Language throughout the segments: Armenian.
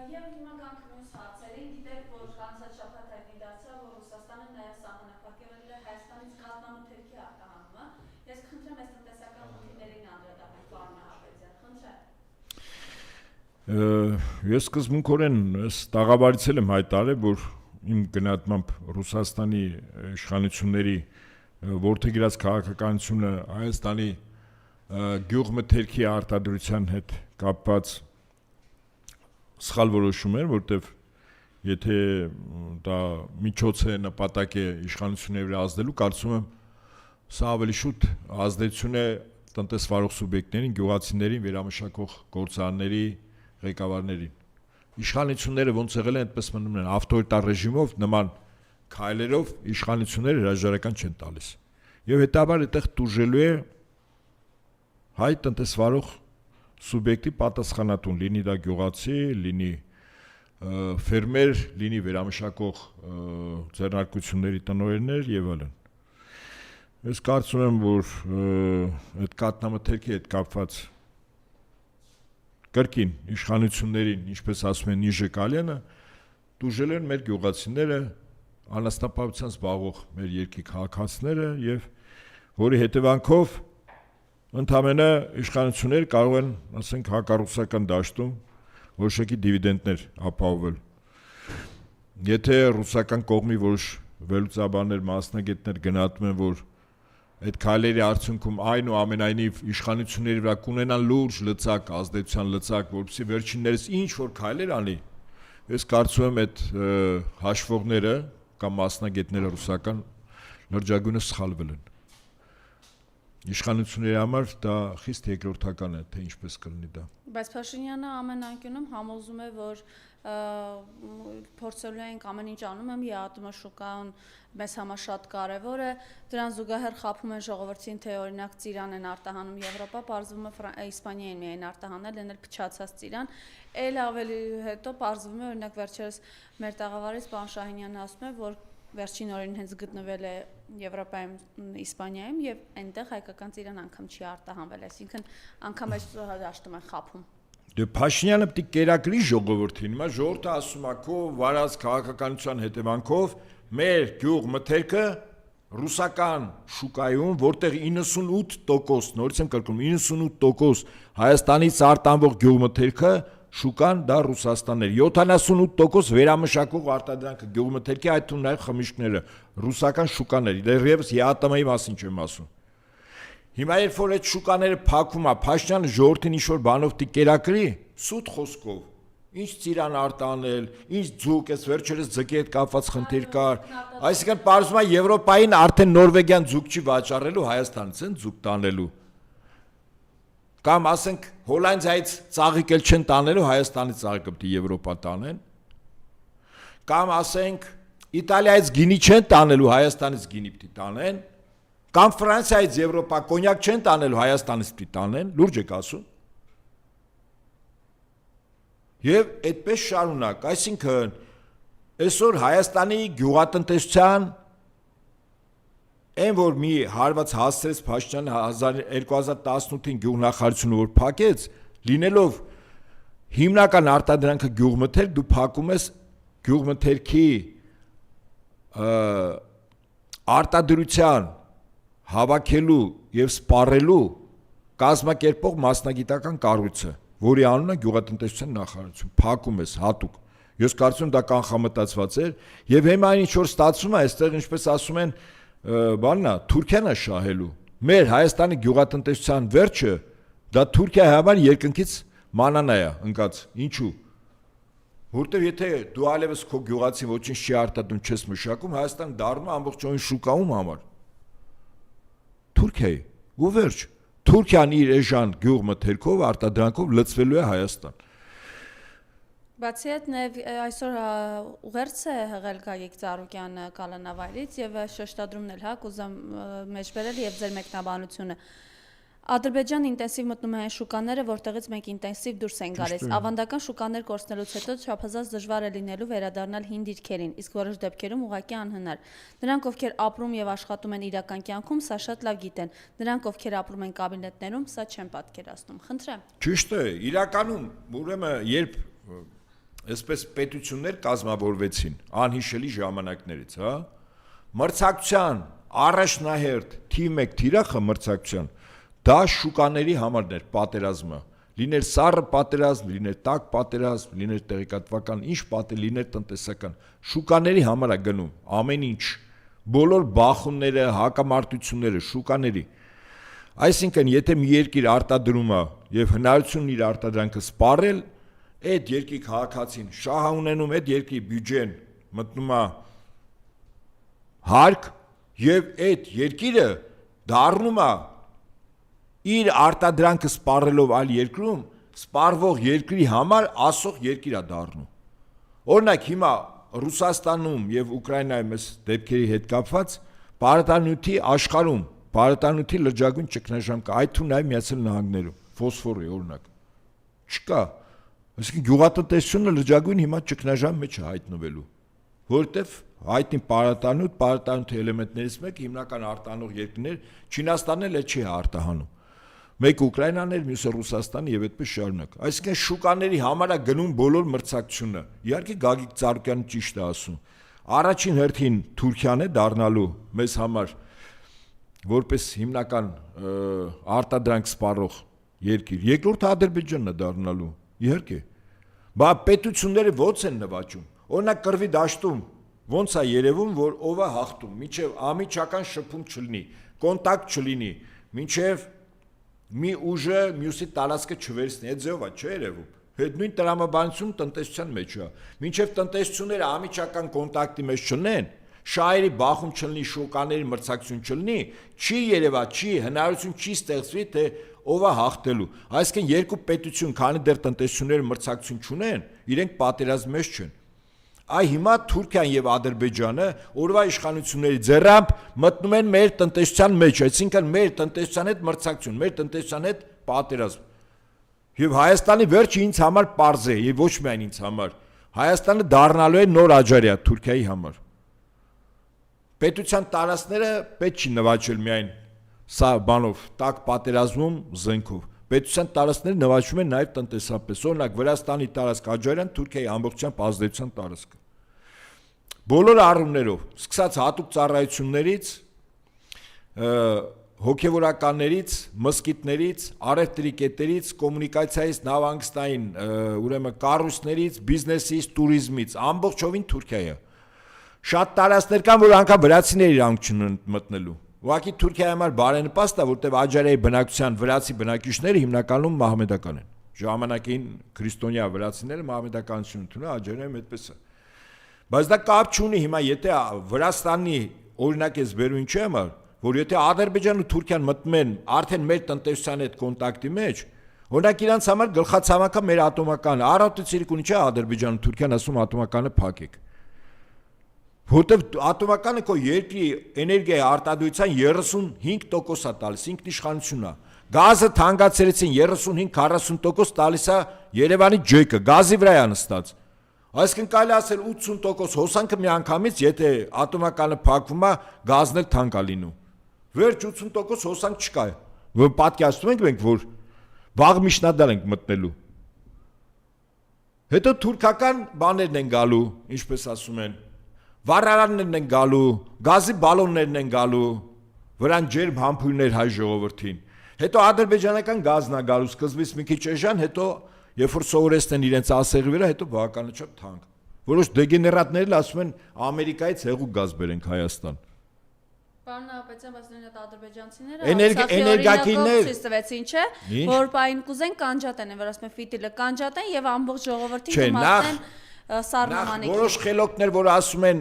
Եվ հիմա գանք մյուս հարցերին, գիտեք, որ անցած շաբաթ հայտնի դարձավ, որ Ռուսաստանը նաև սահմանափակել է Հայաստանից կաթնամթերքի արտահանումը։ Ես կխնդրեմ այս տնտեսական խնդիրներին անդրադառնալ, պարոն Նահապետյան, խնդրեմ։ Ես սկզբունքորեն տաղավարից եմ հայտարարել, որ իմ գնահատմամբ Ռուսաստանի իշխանությունների որդեգրած քաղաքականությունը Հայաստանի գյուղմթերքի արտադրության հետ կապված սխալ որոշում էր, որտեվ եթե դա միջոց է, նպատակ է իշխանությունների վրա ազդելու, կարծում եմ սա ավելի շուտ ազդեցություն է տնտեսվարող սուբյեկտներին, գյուղացիներին, վերամշակող գործարանների ղեկավարներին։ Իշխանությունները ոնց եղել են, այդպես մնում են, ավտորիտար ռեժիմով նման քայլերով իշխանությունները հրաժարական չեն տալիս։ Եվ հետաբար այդտեղ տուժելու է հայ տնտեսվարող սուբյեկտի պատասխանատուն, լինի դա գյուղացի, լինի ֆերմեր, լինի վերամշակող ձեռնարկությունների տնօրեններ եւ այլն։ Ես կարծում եմ, որ այդ կաթնամթերքի հետ կապված կրկին իշխանություններին, ինչպես ասում են, Նիժե Կալյանը, տուժել են մեր գյուղացիները, անասնապահությամբ զբաղվող մեր երկրի քաղաքացիները եւ որի հետևանքով ընդամենը իշխանությունները կարող են, ասենք, հակառուսական դաշտում որոշակի դիվիդենդներ ապահովել։ Եթե ռուսական կողմի որոշ վերլուծաբաններ, մասնագետներ գնահատում են, որ այդ քայլերի արդյունքում այնուամենայնիվ իշխանությունների վրա կունենան լուրջ լծակ, ազդեցության լծակ, որպեսզի վերջիններս ինչ որ քայլեր անի, ես կարծում եմ այդ հաշվողները կամ մասնագետները ռուսական լրջագույնը սխալվել են։ Իշխանությունների համար դա խիստ երկրորդական է, թե ինչպես կլինի դա։ Բայց Փաշինյանը ամեն անկյունում համոզում է, որ փորձելու ենք ամեն ինչ անում եմ, ԵԱՏՄ շուկան մեզ համար շատ կարևոր է, դրան զուգահեռ խաբում են ժողովրդին, թե օրինակ ծիրան են արտահանում Եվրոպա, պարզվում է Իսպանիային միայն արտահանել, են էլ փչացած ծիրան, էլ ավելի հետո պարզվում է, օրինակ վերջերս մեր տաղավարից պարոն Շահինյանը ասում է, որ վերջին օրին հենց գտնվել է Եվրոպայում, Իսպանիայում եւ այնտեղ հայկական ծիրան անգամ չի արտահանվել, այսինքն անգամ այս դաշտում են խաբում։ Դե Փաշինյանը պետք է կերակրի ժողովրդին, հիմա ժողովուրդը ասում է քո վարած քաղաքականության հետևանքով մեր գյուղմթերքը ռուսական շուկայում, որտեղ 98%, նորից եմ կրկնում, 98% Հայաստանից արտանվող գյուղմթերքը շուկան դա Ռուսաստանն էր, 78% վերամշակող արտադրանքը գյուղմթերքի, այդ թվում նաև խմիչքները ռուսական շուկաներ, դեռևս ԵԱՏՄ-ի մասին չեմ ասում։ Հիմա երբ որ այդ շուկաները փակում է, Փաշինյանը ժողովրդին ինչ-որ բանով դի կերակրի, սուտ խոսքով, ինչ ծիրան արտանել, ինչ ձուկ, այս վերջերս ձկի հետ կապված խնդիր կար, այսինքն պարզվում է Եվրոպային արդեն նորվեգյան ձուկ չի վաճառելու, Հայաստանից են ձուկ տանելու։ Կամ ասենք Հոլանդիայից ծաղիկ էլ չեն տանելու, Հայաստանից ծաղիկը պետք է Եվրոպա տանեն։ Կամ ասենք Իտալիայից գինի չեն տանելու, Հայաստանից գինի պետք է տանեն։ Կամ Ֆրանսիայից Եվրոպա կոնյակ չեն տանելու, Հայաստանից պետք է տանեն, լուրջ եք ասում։ Եվ այդպես շարունակ, այսինքն այսօր Հայաստանի գյուղատնտեսության Այն որ մի հարված հասցրեց Փաշինյանը 2018-ին գյուղնախարարությունը որ փակեց, լինելով հիմնական արտադրանքը գյուղմթերք, դու փակում ես գյուղմթերքի արտադրության հավաքելու եւ սպառելու կազմակերպող մասնագիտական կառույցը, որի անունը գյուղատնտեսության նախարարություն, փակում ես հատուկ։ Ես կարծում եմ դա կանխամտածված էր եւ հիմա ինչ որ ստացվում է, այստեղ ինչպես ասում են բաննա Թուրքիան է շահելու մեր Հայաստանի գյուղատնտեսության վերջը դա Թուրքիայի համար երկնքից մանանա է ընկած ինչու որտեվ եթե դու այլևս քո գյուղացին ոչինչ չի արտադրում չես մշակում Հայաստան դառնում է ամբողջովին շուկայում համար Թուրքիայի ու վերջ Թուրքիան իր էժան գյուղմթերքով արտադրանքով լցվելու է Հայաստան Բացի այդ այսօր ուղերձ է հղել Գագիկ Ծառուկյանը Կալանավայրից եւ շեշտադրումն էլ հա կուզեմ մեջբերել եւ ձեր մեկնաբանությունը Ադրբեջան ինտենսիվ մտնում է այն շուկաները, որտեղից մենք ինտենսիվ դուրս ենք գալիս։ Ավանդական շուկաներ կորցնելուց հետո չափազանց դժվար է լինելու վերադառնալ հին դիրքերին, իսկ որոշ դեպքերում ուղղակի անհնար։ Նրանք, ովքեր ապրում եւ աշխատում են իրական կյանքում, սա շատ լավ գիտեն։ Նրանք, ովքեր ապրում են կաբինետներում, սա չեն պատկերացնում։ Խնդրեմ։ Ճիշտ է, իրականում, ուրեմն երբ այսպես պետություններ կազմավորվեցին անհիշելի ժամանակներից, հա։ Մրցակցության առաջնահերթ թիվ 1 թիրախը մրցակցության դա շուկաների համարն էր պատերազմը։ Լիներ սառը պատերազմ, լիներ տաք պատերազմ, լիներ տեղեկատվական, ինչ պատեր, լիներ տնտեսական, շուկաների համար է գնում ամեն ինչ, բոլոր բախումները, հակամարտությունները շուկաների։ Այսինքն, եթե մի երկիր արտադրում է եւ հնարություն իր արտադրանքը սպառել, այդ երկրի քաղաքացին շահ ունենում, այդ երկրի բյուջեն մտնում է հարկ եւ այդ երկիրը դառնում է իր արտադրանքը սպառելով այլ երկրում, սպառվող երկրի համար ասող երկիր է դառնում։ Օրինակ հիմա Ռուսաստանում եւ Ուկրաինայում այս դեպքերի հետ կապված բարետանյութի աշխարհում, բարետանյութի լրջագույն ճգնաժամ կա, այդ թվում նաեւ Միացյալ Նահանգներում, ֆոսֆորի օրինակ։ Չկա։ Այսինքն գյուղատնտեսությունը լրջագույն հիմա ճգնաժամ մեջ է հայտնվելու, որովհետեւ հայտնի բարետանյութի էլեմենտներից մեկը հիմնական արտանող երկրներ Չինաստանն էլ չի արտահանում։ Մեկ Ուկրաինան էր, մյուսը Ռուսաստանը եւ այդպես շարունակ։ Այսինքն շուկաների համար է գնում բոլոր մրցակցությունը։ Իհարկե Գագիկ Ծառուկյանը ճիշտ է ասում։ Առաջին հերթին Թուրքիան է դառնալու մեզ համար որպես հիմնական արտադրանք սպառող երկիր։ Երկրորդը Ադրբեջանն է դառնալու։ Իհարկե։ Բա պետությունները ո՞նց են նվաճում։ Օրինակ Կռվի դաշտում ո՞նց է երևում, որ ով է հաղթում, մինչև ամիջական շփում չլինի, կոնտակտ չլինի, մինչև մի ուժը մյուսի տարածքը չվերցնի, այդ ձևով է չէ երևում։ Հետ նույն տրամաբանություն տնտեսության մեջ է։ Մինչև տնտեսությունները ամիջական կոնտակտի մեջ չլինեն, շահերի բախում չլինի, շուկաների մրցակցություն չլինի, չի երևա, հնարավորություն չի ստեղծվի, թե ով է հաղթելու։ Այսինքն երկու պետություն, քանի դեռ տնտեսությունները մրցակցություն չունեն, իրենք պատերազմի մեջ չեն։ Այ հիմա Թուրքիան եւ Ադրբեջանը օրվա իշխանությունների ձեռամբ մտնում են մեր տնտեսության մեջ, այսինքն մեր տնտեսության հետ մրցակցություն, մեր տնտեսության հետ պատերազմ։ Եվ Հայաստանի վերջը ինձ համար պարզ է, եւ ոչ միայն ինձ համար։ Հայաստանը դառնալու է նոր Աջարիա Թուրքիայի համար։ Պետության տարածքները պետք չի նվաճել միայն սա բանով, տակ պատերազմում զենքով։ Պետության տարածքները նվաճվում են նաև տնտեսապես, օրինակ Վրաստանի տարածք Աջարիան Թուրքիայի ամբողջությամբ ազդեցության տարածքը։ Բոլոր առումներով, սկսած հատուկ ծառայություններից, հոգևորականներից, մզկիթներից, առևտրի կետերից, կոմունիկացիայից, նավահանգստային, ուրեմն կառույցներից, բիզնեսից, туриզմից, ամբողջովին Թուրքիա է։ Շատ տարածքներ կան, որ անգամ վրացիներ իրանք չունեն մտնելու։ Ուղղակի Թուրքիայի համար բարենպաստ է, որտեղ Աջարիայի բնակչության վրացի բնակիչները հիմնականում մահմեդական են։ Ժամանակին քրիստոնյա վրացիները մահմեդականություն ունեն, Աջարիայում այդպես է։ Բայց դա կապ չունի հիմա, եթե Վրաստանի օրինակ ես բերում ինչի համար, որ եթե Ադրբեջանն ու Թուրքիան մտնում են արդեն մեր տնտեսության հետ կոնտակտի մեջ, օրինակ իրանց համար գլխացավանքը մեր ատոմականը, առավոտից չէ Ադրբեջանը Թուրքիան ասում ատոմականը փակեք։ Որտեւ ատոմականը քո երկրի էներգիայի արտադրության 35% է տալիս, ինքնիշխանությունն է։ Գազը թանկացրեցին 35-40% տալիս է Երևանի ջեկը, գազի վրա է նստած։ Այսինքն կարելի ասել 80% հոսանքը միանգամից, եթե ատոմականը փակվում է, գազն էլ թանկ է լինում։ Վերջ 80% հոսանք չկա։ Որ պատկերացնում ենք մենք, որ վաղ միջնադար ենք մտնելու։ Հետո թուրքական բաներն են գալու, ինչպես ասում են, վառարաններն են գալու, գազի բալոններն են գալու, վրան ջերմ համբույրներ հայ ժողովրդին։ Հետո ադրբեջանական գազն է գալու, սկզբից մի քիչ էժան, հետո երբ որ սովորեցնեն իրենց ասեղի վրա, հետո բավականաչափ թանկ։ Որոշ դեգեներատներ էլ ասում են Ամերիկայից հեղուկ գազ բերենք Հայաստան։ Պարոն Ապետյան, բայց նույնիսկ ադրբեջանցիները էներգակիններ ստվեցին, չէ, որ պայն կուզեն կանջատեն, որ ասում են ֆիտիլը կանջատեն եւ ամբողջ ժողովրդին կմատեն սառնամանիք։ Որոշ խելոքներ, որ ասում են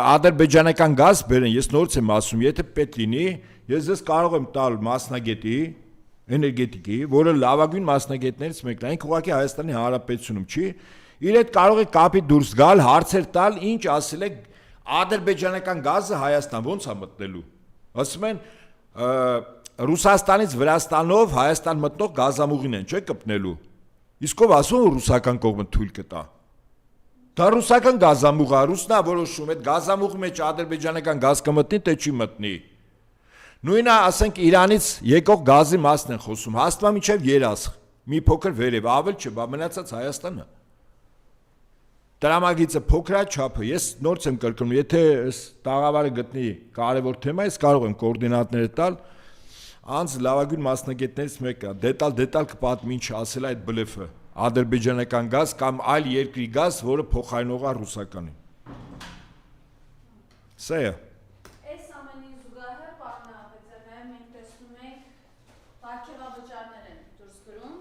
ադրբեջանական գազ բերեն, ես նորից եմ ասում, եթե պետք լինի, ես ձեզ կարող եմ տալ մասնագետի, էներգետիկի, որը լավագույն մասնագետներից մեկն է, ուղղակի Հայաստանի Հանրապետությունում չի, իր հետ կարող է կապի դուրս գալ, հարցեր տալ, ինչ ասել է ադրբեջանական գազը Հայաստան ո՞նց է մտնելու։ Ասում են Ռուսաստանից Վրաստանով Հայաստան մտնող գազամուղին են, չէ՞ կպնելու։ Իսկ ով ասում որ ռուսական կողմը թույլ կտա։ Դա ռուսական գազամուղ է, ռուսնա որոշում, այդ գազամուղի մեջ ադրբեջանական գազ կմտնի, թե չի մտնի։ Նույնը ասենք Իրանից եկող գազի մասն են խոսում, հաստատ մինչև երաս, մի փոքր վերև, ավել չէ, բա մնացած Հայաստանը։ տրամագիծը փոքր է չափը, ես նորից եմ կրկնում, եթե տաղավարը գտնի կարևոր թեմա, ես կարող եմ կոորդինատները տալ, անց լավագույն մասնագետներից մեկը, դետալ կպատմի ինչ ասել այդ բլեֆը, ադրբեջանական գազ կամ այլ երկրի գազ, որը փոխարինող է ռուսականին։ Սա է։ Այս ամենին զուգահեռ պարոն Հապետյան, մենք տեսնում ենք պարգևավճարներ են դուրս գրում։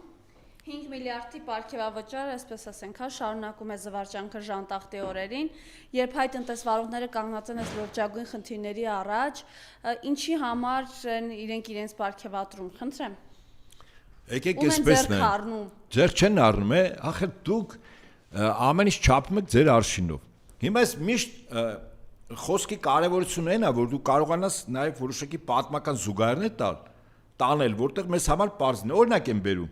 5 միլիարդի պարգևավճար, այսպես ասենք, շարունակում է զվարճանքը ժանտախտի օրերին, երբ հայ տնտեսվարողները կանգնած են այս լրջագույն խնդիրների առաջ, ինչի համար են իրենք իրենց պարգևատրում, խնդրեմ։ Եկեք էսպես նայենք։ Ձեր չեն առնում է, ախր դուք ամեն ինչ չափում եք ձեր արշինով։ Հիմա ես միշտ խոսքի կարևորությունն այն է, որ դու կարողանաս նաև որոշակի պատմական զուգահեռներ տանել, որտեղ մեզ համար պարզն է, օրինակ եմ բերում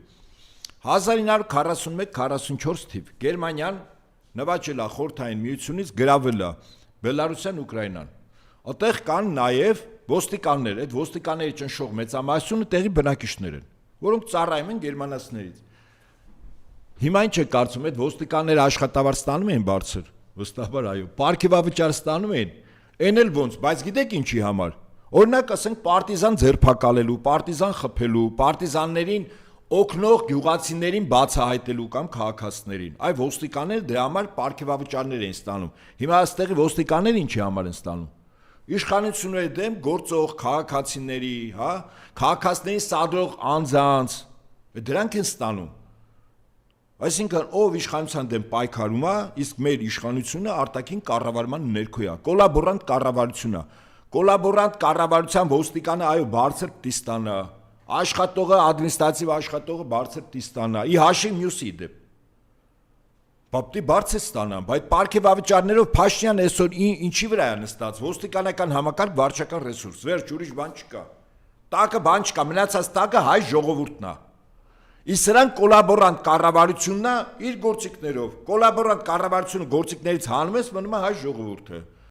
1941-44 թիվ Գերմանիան նվաճել է Խորհրդային Միությունից, գրավել է Բելարուսյան Ուկրաինան։ Այդտեղ կան նաև ոստիկաններ, այդ ոստիկանների ճնշող մեծամասնությունը տեղի բնակիչներ են, որոնք ծառայում են գերմանացիներից։ Հիմա ինչ է կարծում, այդ ոստիկանները աշխատավարձ ստանում են բարձր, վստահաբար այո, պարգևավճար ստանում են, այն էլ ոնց, բայց գիտեք ինչի համար։ Օրինակ ասենք պարտիզան ձերբակալելու, պարտիզան խփելու, պարտիզաններին օգնող գյուղացիներին բացահայտելու կամ քաղաքացիներին։ Այ ոստիկանները դրա համար պարգևավճարներ են ստանում։ Հիմա այստեղի ոստիկանները ինչի համար են ստանում։ Իշխանությունների դեմ գործող քաղաքացիների, հա, քաղաքացիներին սադրող անձանց, դրանք են ստանում։ Այսինքն ով իշխանության դեմ պայքարում է, իսկ մեր իշխանությունը արտաքին կառավարման ներքո է, կոլաբորանտ կառավարություն է։ Կոլաբորանտ կառավարության ոստիկանը այո բարձր տիստանա, աշխատողը ադմինիստրատիվ աշխատողը բարձր տիստանա, ի հաշիվ մյուսի դեպ։ Բապտի բարձր ստանան, բայց պարգևավճարներով Փաշինյան այսօր ինչի վրա է նստած, ոստիկանական համակարգ վարչական ռեսուրս, վերջ ուրիշ բան չկա։ Տակը բան չկա, մնացած տակը հայ ժողովուրդն է։ Իսկ սրանք կոլաբորանտ կառավարությունն է իր գործիքներով, կոլաբորանտ կառավարությունը գործիքներից հանում է, մնում է հայ ժողովուրդը։